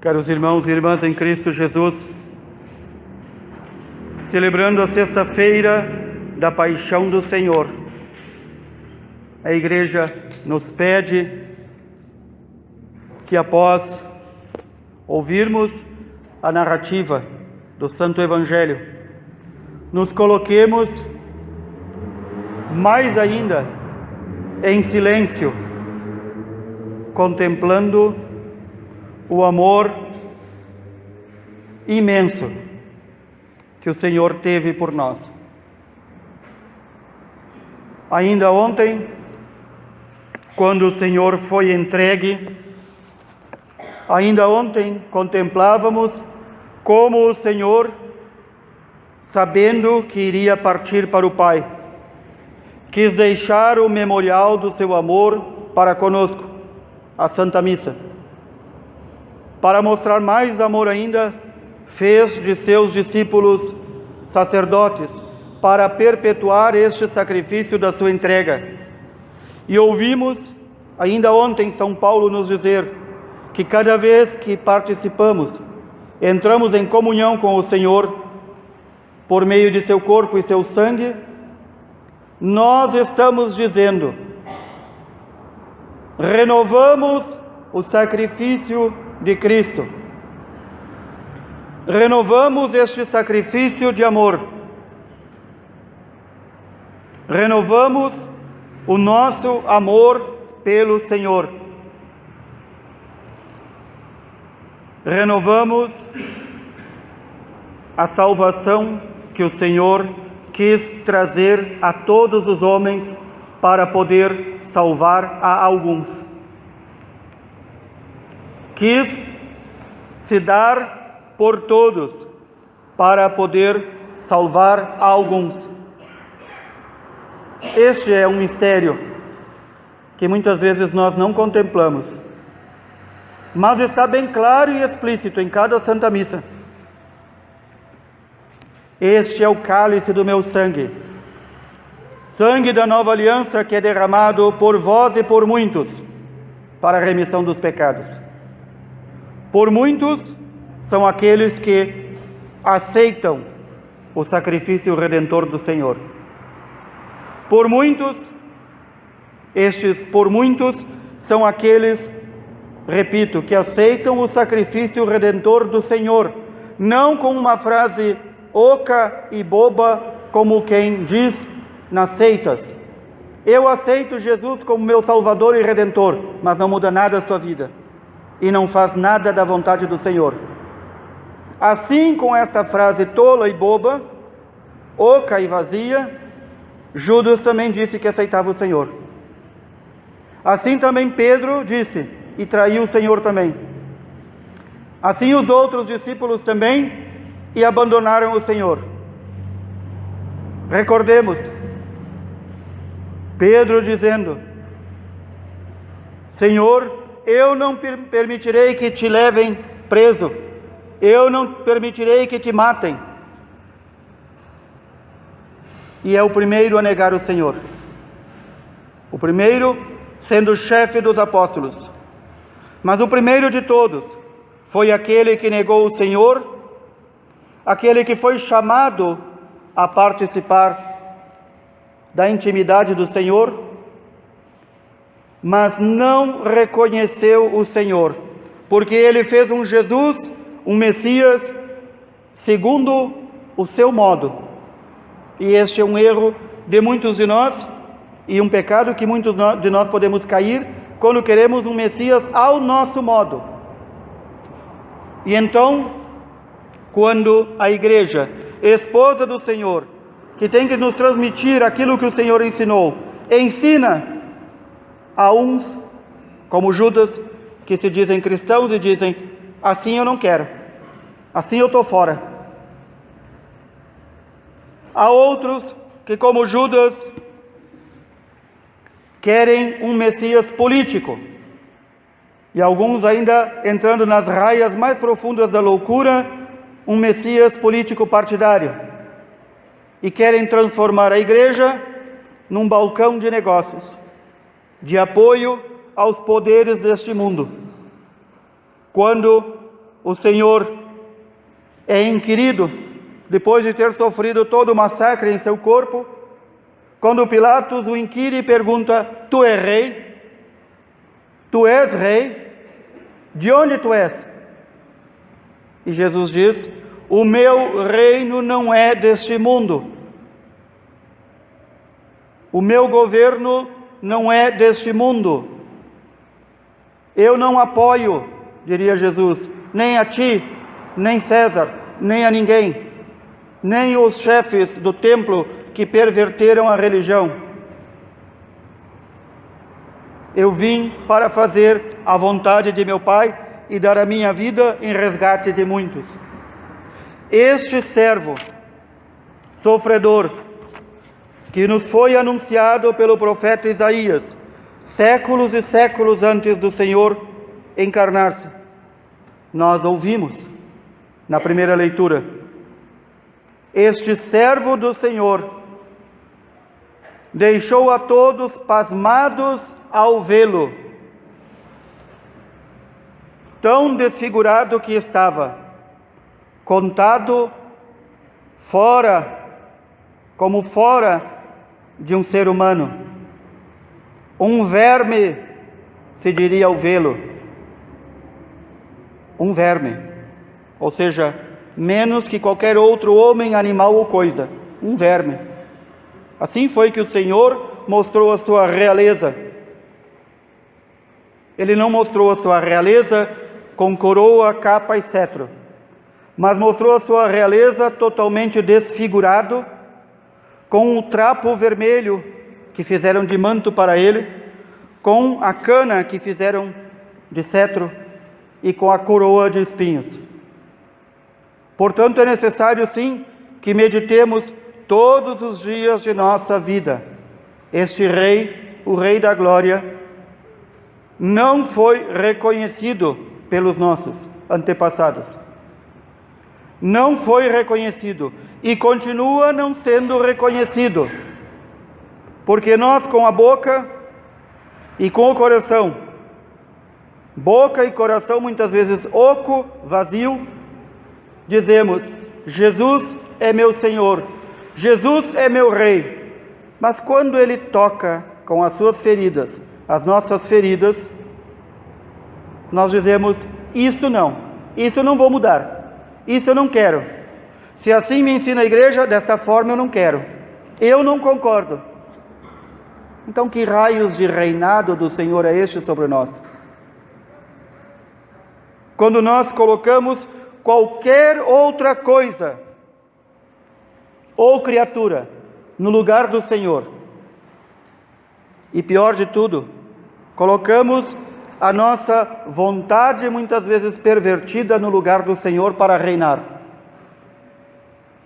Caros irmãos e irmãs em Cristo Jesus, celebrando a sexta-feira da Paixão do Senhor, a Igreja nos pede que, após ouvirmos a narrativa do Santo Evangelho, nos coloquemos mais ainda em silêncio, contemplando o amor imenso que o Senhor teve por nós. Ainda ontem, quando o Senhor foi entregue, ainda ontem contemplávamos como o Senhor, sabendo que iria partir para o Pai, quis deixar o memorial do seu amor para conosco, a Santa Missa. Para mostrar mais amor ainda, fez de seus discípulos sacerdotes para perpetuar este sacrifício da sua entrega. E ouvimos ainda ontem São Paulo nos dizer que cada vez que participamos, entramos em comunhão com o Senhor por meio de seu corpo e seu sangue, nós estamos dizendo: renovamos o sacrifício de Cristo. Renovamos este sacrifício de amor. Renovamos o nosso amor pelo Senhor. Renovamos a salvação que o Senhor quis trazer a todos os homens para poder salvar a alguns. Quis se dar por todos para poder salvar a alguns. Este é um mistério que muitas vezes nós não contemplamos, mas está bem claro e explícito em cada Santa Missa. Este é o cálice do meu sangue, sangue da nova aliança que é derramado por vós e por muitos para a remissão dos pecados. Por muitos são aqueles que aceitam o sacrifício redentor do Senhor. Por muitos são aqueles, repito, que aceitam o sacrifício redentor do Senhor, não com uma frase oca e boba, como quem diz nas seitas: eu aceito Jesus como meu Salvador e Redentor, mas não muda nada a sua vida e não faz nada da vontade do Senhor. Assim, com esta frase tola e boba, oca e vazia, Judas também disse que aceitava o Senhor. Assim também Pedro disse e traiu o Senhor também. Assim os outros discípulos também, e abandonaram o Senhor. Recordemos Pedro dizendo: Senhor, eu não permitirei que te levem preso, eu não permitirei que te matem. E é o primeiro a negar o Senhor, o primeiro sendo o chefe dos apóstolos. Mas o primeiro de todos foi aquele que negou o Senhor, aquele que foi chamado a participar da intimidade do Senhor, mas não reconheceu o Senhor, porque ele fez um Jesus, um Messias, segundo o seu modo. E este é um erro de muitos de nós, e um pecado que muitos de nós podemos cair, quando queremos um Messias ao nosso modo. E então, quando a Igreja, esposa do Senhor, que tem que nos transmitir aquilo que o Senhor ensinou, ensina a uns, como Judas, que se dizem cristãos e dizem: assim eu não quero, assim eu estou fora. Há outros que, como Judas, querem um Messias político, e alguns ainda entrando nas raias mais profundas da loucura, um Messias político partidário, e querem transformar a Igreja num balcão de negócios, de apoio aos poderes deste mundo, quando o Senhor é inquirido, depois de ter sofrido todo o massacre em seu corpo, quando Pilatos o inquire e pergunta: tu és rei? Tu és rei? De onde tu és? E Jesus diz: o meu reino não é deste mundo. O meu governo não é deste mundo. Eu não apoio, diria Jesus, nem a ti, nem César, nem a ninguém, nem os chefes do templo que perverteram a religião. Eu vim para fazer a vontade de meu Pai e dar a minha vida em resgate de muitos. Este servo sofredor, que nos foi anunciado pelo profeta Isaías, séculos e séculos antes do Senhor encarnar-se, nós ouvimos na primeira leitura. Este servo do Senhor deixou a todos pasmados ao vê-lo, tão desfigurado que estava, contado como fora de um ser humano. Um verme, se diria ao vê-lo. Um verme, ou seja, menos que qualquer outro homem, animal ou coisa. Um verme. Assim foi que o Senhor mostrou a sua realeza. Ele não mostrou a sua realeza com coroa, capa e cetro, mas mostrou a sua realeza totalmente desfigurado, com o trapo vermelho que fizeram de manto para ele, com a cana que fizeram de cetro e com a coroa de espinhos. Portanto, é necessário sim que meditemos todos os dias de nossa vida. Este rei, o Rei da Glória, não foi reconhecido pelos nossos antepassados. Não foi reconhecido e continua não sendo reconhecido, porque nós com a boca e com o coração, boca e coração muitas vezes oco, vazio, dizemos: Jesus é meu Senhor, Jesus é meu Rei. Mas quando Ele toca com as suas feridas, as nossas feridas, nós dizemos: isso não vou mudar. Isso eu não quero. Se assim me ensina a igreja, desta forma eu não quero. Eu não concordo. Então, que raios de reinado do Senhor é este sobre nós? Quando nós colocamos qualquer outra coisa ou criatura no lugar do Senhor, e pior de tudo, colocamos a nossa vontade, muitas vezes pervertida, no lugar do Senhor para reinar.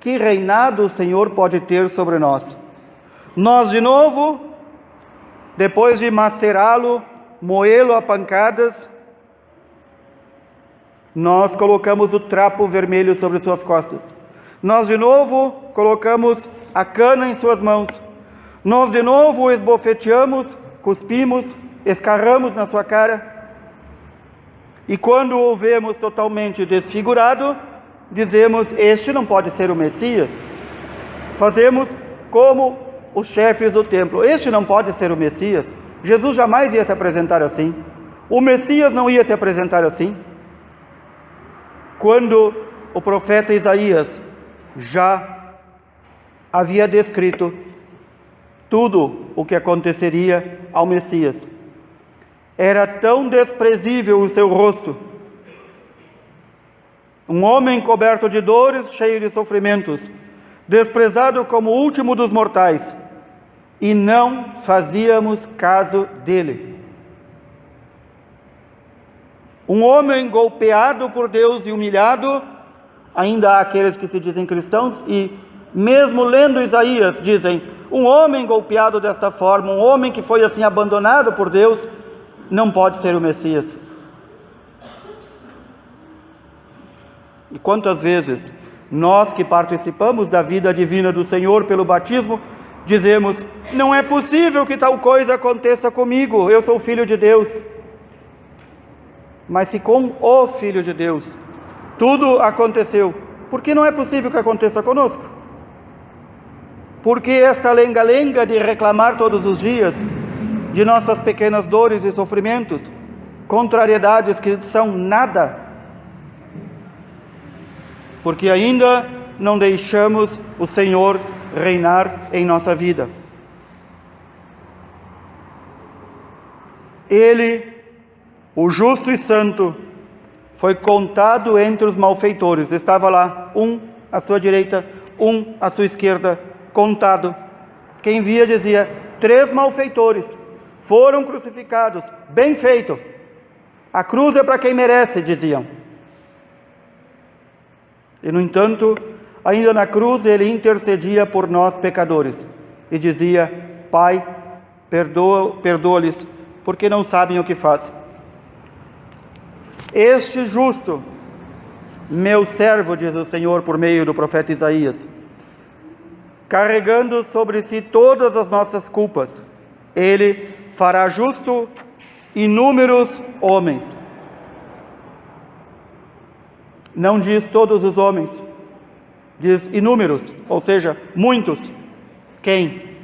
Que reinado o Senhor pode ter sobre nós? Nós, de novo, depois de macerá-lo, moê-lo a pancadas, nós colocamos o trapo vermelho sobre suas costas. Nós, de novo, colocamos a cana em suas mãos. Nós, de novo, o esbofeteamos, cuspimos, escarramos na sua cara, e quando o vemos totalmente desfigurado, dizemos: este não pode ser o Messias. Fazemos como os chefes do templo: este não pode ser o Messias. Jesus jamais ia se apresentar assim. O Messias não ia se apresentar assim. Quando o profeta Isaías já havia descrito tudo o que aconteceria ao Messias. Era tão desprezível o seu rosto, um homem coberto de dores, cheio de sofrimentos, desprezado como o último dos mortais, e não fazíamos caso dele. Um homem golpeado por Deus e humilhado. Ainda há aqueles que se dizem cristãos e, mesmo lendo Isaías, dizem: um homem golpeado desta forma, um homem que foi assim abandonado por Deus, não pode ser o Messias. E quantas vezes nós que participamos da vida divina do Senhor pelo batismo, dizemos: não é possível que tal coisa aconteça comigo, eu sou filho de Deus. Mas se com o Filho de Deus tudo aconteceu. Por que não é possível que aconteça conosco? Por que esta lenga-lenga de reclamar todos os dias de nossas pequenas dores e sofrimentos, contrariedades que são nada? Porque ainda não deixamos o Senhor reinar em nossa vida. Ele, o justo e santo, foi contado entre os malfeitores. Estava lá, um à sua direita, um à sua esquerda, contado. Quem via dizia: 3 malfeitores foram crucificados, bem feito. A cruz é para quem merece, diziam. E no entanto, ainda na cruz ele intercedia por nós pecadores e dizia: Pai, perdoa-lhes, porque não sabem o que fazem. Este justo, meu servo, diz o Senhor por meio do profeta Isaías, carregando sobre si todas as nossas culpas, ele fará justo inúmeros homens. Não diz todos os homens, diz inúmeros, ou seja, muitos. Quem?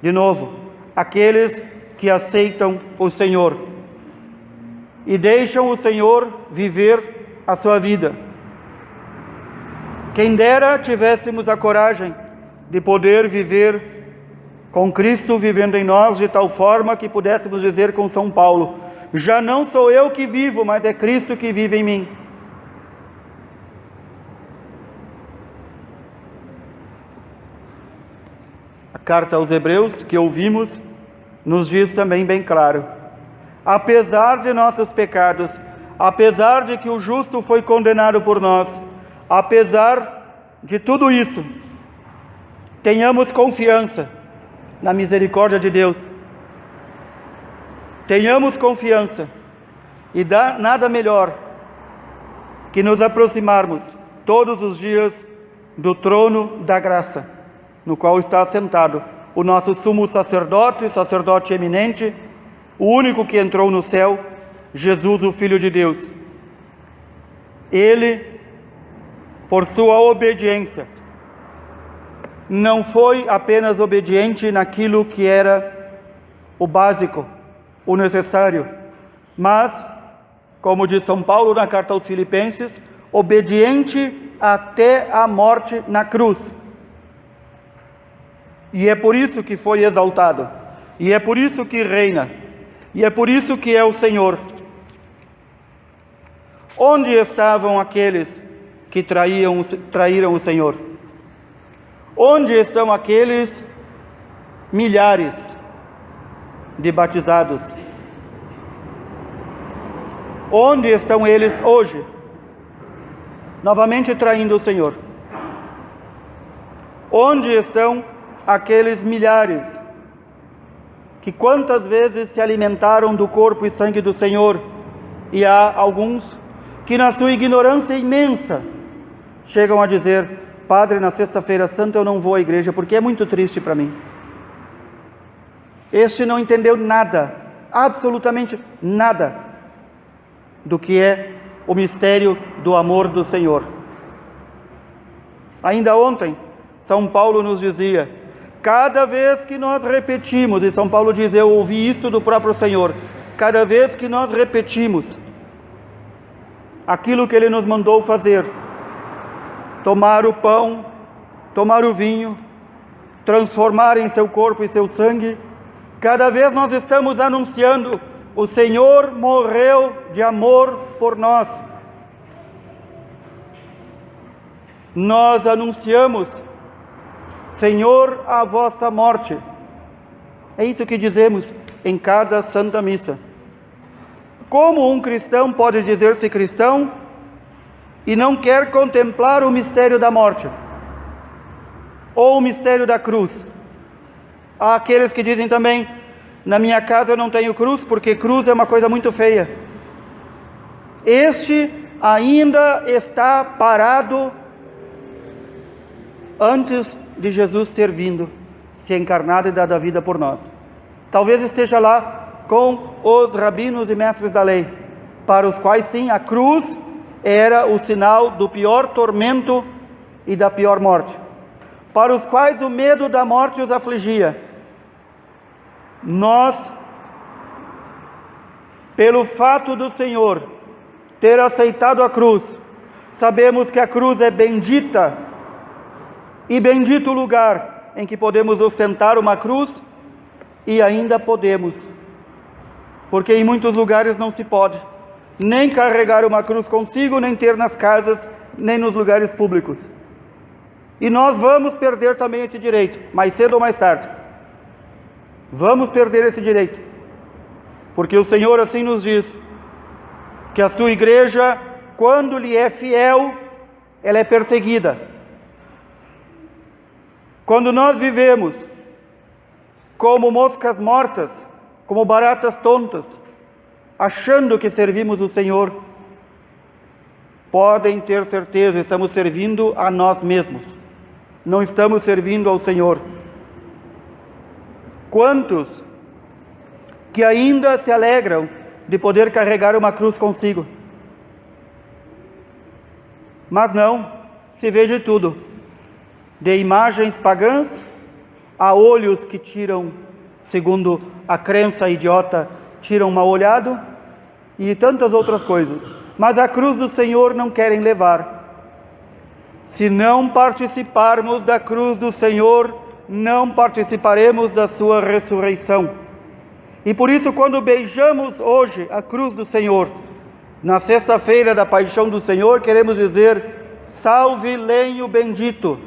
De novo, aqueles que aceitam o Senhor e deixam o Senhor viver a sua vida. Quem dera tivéssemos a coragem de poder viver com Cristo vivendo em nós, de tal forma que pudéssemos dizer com São Paulo: já não sou eu que vivo, mas é Cristo que vive em mim. A carta aos Hebreus, que ouvimos, nos diz também bem claro: apesar de nossos pecados, apesar de que o justo foi condenado por nós, apesar de tudo isso, tenhamos confiança na misericórdia de Deus. Tenhamos confiança, e nada melhor que nos aproximarmos todos os dias do trono da graça, no qual está assentado o nosso sumo sacerdote, sacerdote eminente, o único que entrou no céu, Jesus, o Filho de Deus. Ele, por sua obediência, não foi apenas obediente naquilo que era o básico, o necessário, mas, como diz São Paulo na carta aos Filipenses, obediente até a morte na cruz. E é por isso que foi exaltado, e é por isso que reina, e é por isso que é o Senhor. Onde estavam aqueles que traíram o Senhor? Onde estão aqueles milhares de batizados? Onde estão eles hoje? Novamente traindo o Senhor. Onde estão aqueles milhares que quantas vezes se alimentaram do corpo e sangue do Senhor? E há alguns que, na sua ignorância imensa, chegam a dizer: Padre, na sexta-feira santa eu não vou à igreja porque é muito triste para mim. Este não entendeu nada, absolutamente nada, do que é o mistério do amor do Senhor. Ainda ontem, São Paulo nos dizia: cada vez que nós repetimos, e São Paulo diz, eu ouvi isso do próprio Senhor, cada vez que nós repetimos aquilo que Ele nos mandou fazer, tomar o pão, tomar o vinho, transformar em seu corpo e seu sangue, cada vez nós estamos anunciando: o Senhor morreu de amor por nós. Nós anunciamos: Senhor, a vossa morte. É isso que dizemos em cada Santa Missa. Como um cristão pode dizer-se cristão e não quer contemplar o mistério da morte, ou o mistério da cruz? Há aqueles que dizem também: na minha casa eu não tenho cruz, porque cruz é uma coisa muito feia. Este ainda está parado antes de Jesus ter vindo, se encarnado e dado a vida por nós. Talvez esteja lá com os rabinos e mestres da lei, para os quais sim, a cruz era o sinal do pior tormento e da pior morte, para os quais o medo da morte os afligia. Nós, pelo fato do Senhor ter aceitado a cruz, sabemos que a cruz é bendita, e bendito o lugar em que podemos ostentar uma cruz, e ainda podemos, porque em muitos lugares não se pode, nem carregar uma cruz consigo, nem ter nas casas, nem nos lugares públicos. E nós vamos perder também esse direito, mais cedo ou mais tarde. Vamos perder esse direito, porque o Senhor assim nos diz, que a sua igreja, quando lhe é fiel, ela é perseguida. Quando nós vivemos como moscas mortas, como baratas tontas, achando que servimos o Senhor, podem ter certeza, estamos servindo a nós mesmos, não estamos servindo ao Senhor. Quantos que ainda se alegram de poder carregar uma cruz consigo? Mas não, se vê de tudo, de imagens pagãs a olhos que tiram, segundo a crença idiota, tiram mal olhado, e tantas outras coisas. Mas a cruz do Senhor não querem levar. Se não participarmos da cruz do Senhor, não participaremos da sua ressurreição. E por isso, quando beijamos hoje a cruz do Senhor, na sexta-feira da paixão do Senhor, queremos dizer: salve lenho bendito,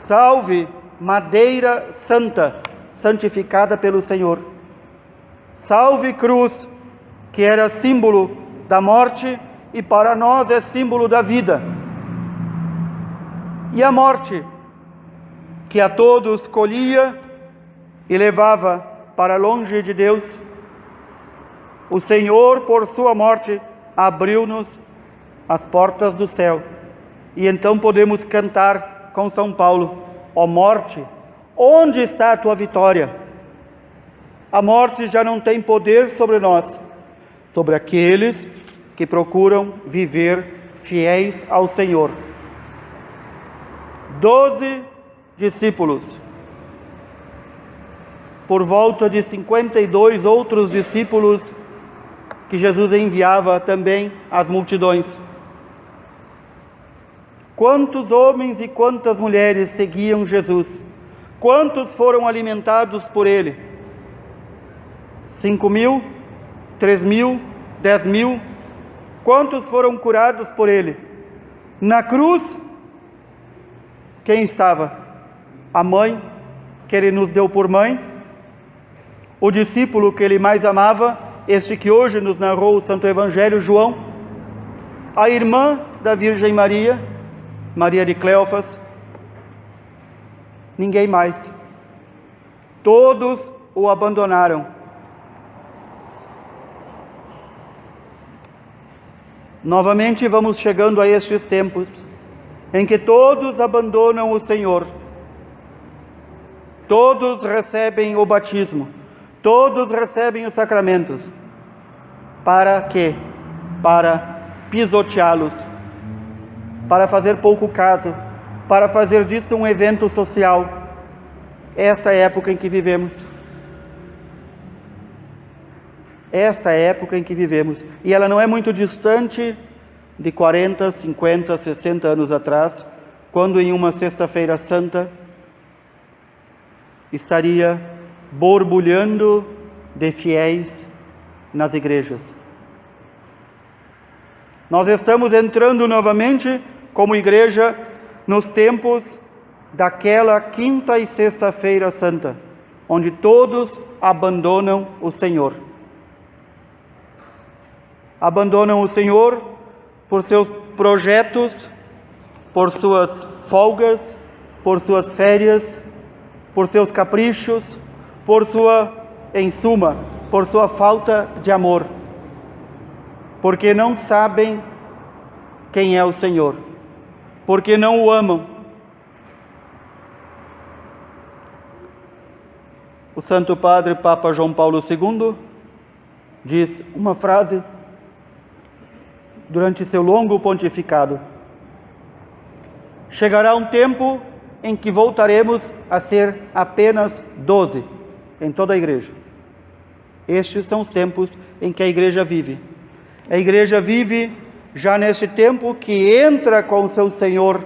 salve madeira santa, santificada pelo Senhor, salve cruz, que era símbolo da morte e para nós é símbolo da vida. E a morte, que a todos colhia e levava para longe de Deus, o Senhor, por sua morte, abriu-nos as portas do céu. E então podemos cantar com São Paulo: ó morte, onde está a tua vitória? A morte já não tem poder sobre nós, sobre aqueles que procuram viver fiéis ao Senhor. 12 discípulos, por volta de 52 outros discípulos que Jesus enviava também às multidões. Quantos homens e quantas mulheres seguiam Jesus? Quantos foram alimentados por Ele? 5.000? 3.000? 10.000? Quantos foram curados por Ele? Na cruz, quem estava? A mãe, que Ele nos deu por mãe, o discípulo que Ele mais amava, este que hoje nos narrou o Santo Evangelho, João, a irmã da Virgem Maria, Maria de Cleofas, ninguém mais. Todos o abandonaram. Novamente vamos chegando a estes tempos em que todos abandonam o Senhor, todos recebem o batismo, todos recebem os sacramentos. Para quê? Para pisoteá-los, para fazer pouco caso, para fazer disso um evento social. Esta é a época em que vivemos. Esta é a época em que vivemos. E ela não é muito distante de 40, 50, 60 anos atrás, quando em uma sexta-feira santa estaria borbulhando de fiéis nas igrejas. Nós estamos entrando novamente como igreja nos tempos daquela quinta e sexta-feira santa, onde todos abandonam o Senhor. Abandonam o Senhor por seus projetos, por suas folgas, por suas férias, por seus caprichos, em suma, por sua falta de amor, porque não sabem quem é o Senhor, porque não o amam. O Santo Padre Papa João Paulo II diz uma frase durante seu longo pontificado. Chegará um tempo em que voltaremos a ser apenas 12 em toda a igreja. Estes são os tempos em que a igreja vive. A igreja vive já neste tempo que entra com o seu Senhor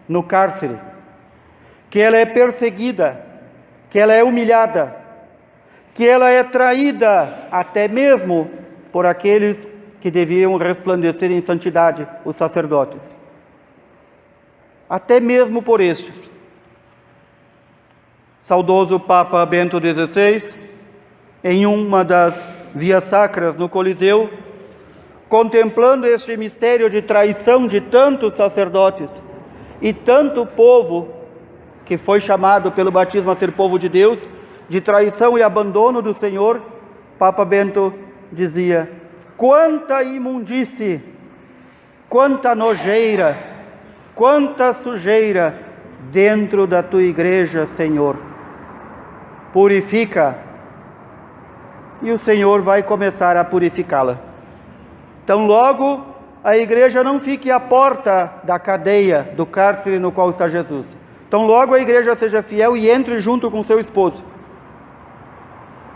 no cárcere, que ela é perseguida, que ela é humilhada, que ela é traída até mesmo por aqueles que deviam resplandecer em santidade, os sacerdotes. Até mesmo por estes. Saudoso Papa Bento XVI, em uma das vias sacras no Coliseu, contemplando este mistério de traição de tantos sacerdotes e tanto povo que foi chamado pelo batismo a ser povo de Deus, de traição e abandono do Senhor, Papa Bento dizia: quanta imundície, quanta nojeira, quanta sujeira dentro da tua igreja, Senhor. Purifica. E o Senhor vai começar a purificá-la. Então logo a igreja não fique à porta da cadeia, do cárcere no qual está Jesus. Então logo a igreja seja fiel e entre junto com seu esposo.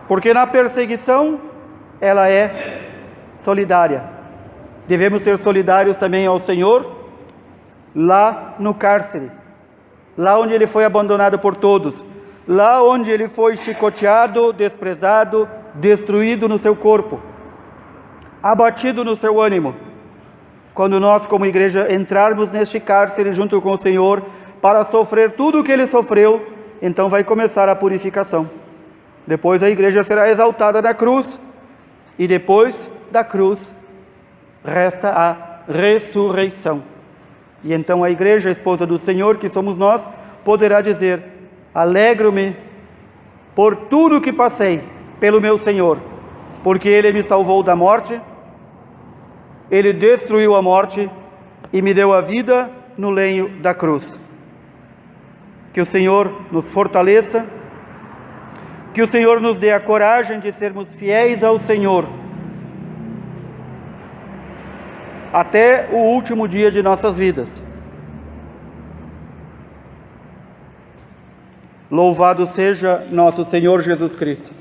Porque na perseguição ela é solidária. Devemos ser solidários também ao Senhor lá no cárcere, lá onde ele foi abandonado por todos, lá onde ele foi chicoteado, desprezado, destruído no seu corpo, abatido no seu ânimo. Quando nós como igreja entrarmos neste cárcere junto com o Senhor para sofrer tudo o que ele sofreu, então vai começar a purificação. Depois a igreja será exaltada na cruz, e depois da cruz resta a ressurreição. E então a igreja, a esposa do Senhor, que somos nós, poderá dizer: alegro-me por tudo que passei pelo meu Senhor, porque Ele me salvou da morte, Ele destruiu a morte e me deu a vida no lenho da cruz. Que o Senhor nos fortaleça, que o Senhor nos dê a coragem de sermos fiéis ao Senhor até o último dia de nossas vidas. Louvado seja nosso Senhor Jesus Cristo.